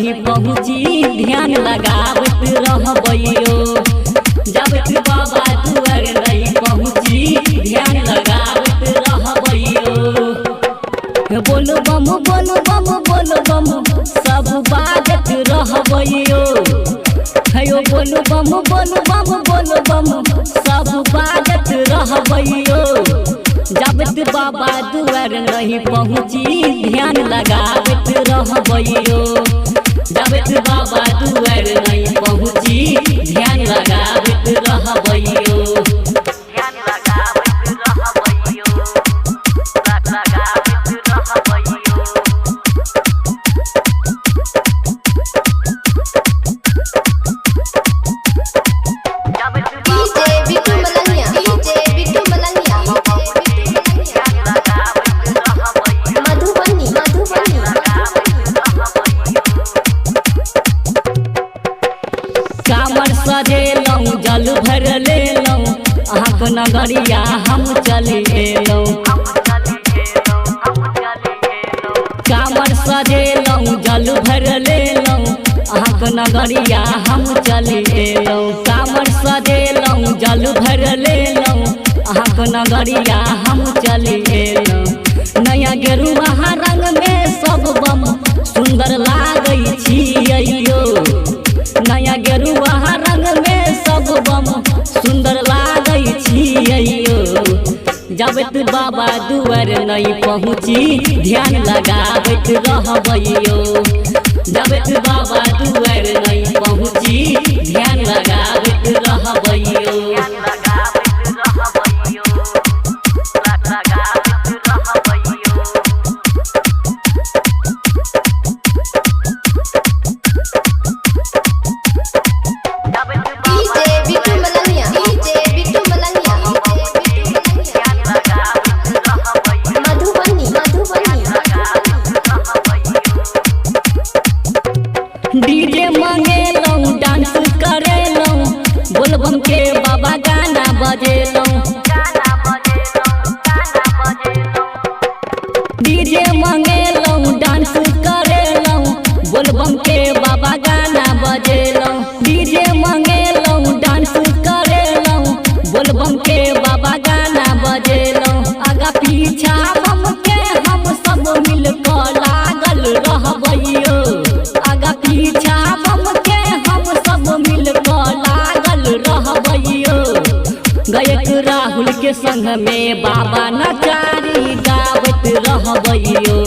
नहीं पहुँची ध्यान लगावत रहबैयो। जब बाबा दुआर नहीं पहुँची ध्यान लगावत रहबैयो। बोल बम बोल बम बोल बम सब बाजत रहबैयो। हेयो बोल बम बोल बम बोल बम सब बाजत रहबैयो। जब बाबा दुआर नहीं पहुँची ध्यान लगावत रहबैयो। जब बाबा दुआर नहीं पहुँची ध्यान लगावत रहबैयो। कामर सजेलौं जल भर लेलौं अहाँक नगरिया हम चले एलौं। कामर सजेलौं जल भर लेलौं अहाँक नगरिया हम चले एलौं। कामर सजेलौं जल भर लेलौं अहाँक नगरिया हम चले एलौं। नया गेरुआ रंग में सब बम सुंदर लागै छियैयो। नया गेरुआ रंग में सब बम सुंदर लागै छियैयो। जब बाबा दुआर नहीं पहुँची ध्यान लगावत रहबैयो। जब बाबा दुआर नहीं पहुँची ध्यान लगावत रहबैयो। डीजे मंगेलौं डांस करेलौं बोलबम के बाबा गाना बजेलौं। डीजे मंगेलौं डांस करेलौं बोलबम के बाबा गाना बजेलौं। डीजे मंगेलौं डांस करेलौं बोलबम के बाबा गाना बजेलौं। आगा पीछा बम के हम सब मिलकर लागल रहबैयो। आगा पीछा बम के हम सब मिलकर लागल रहबैयो। गायक राहुल के संग में बाबा नचारी गावत रहबैयो।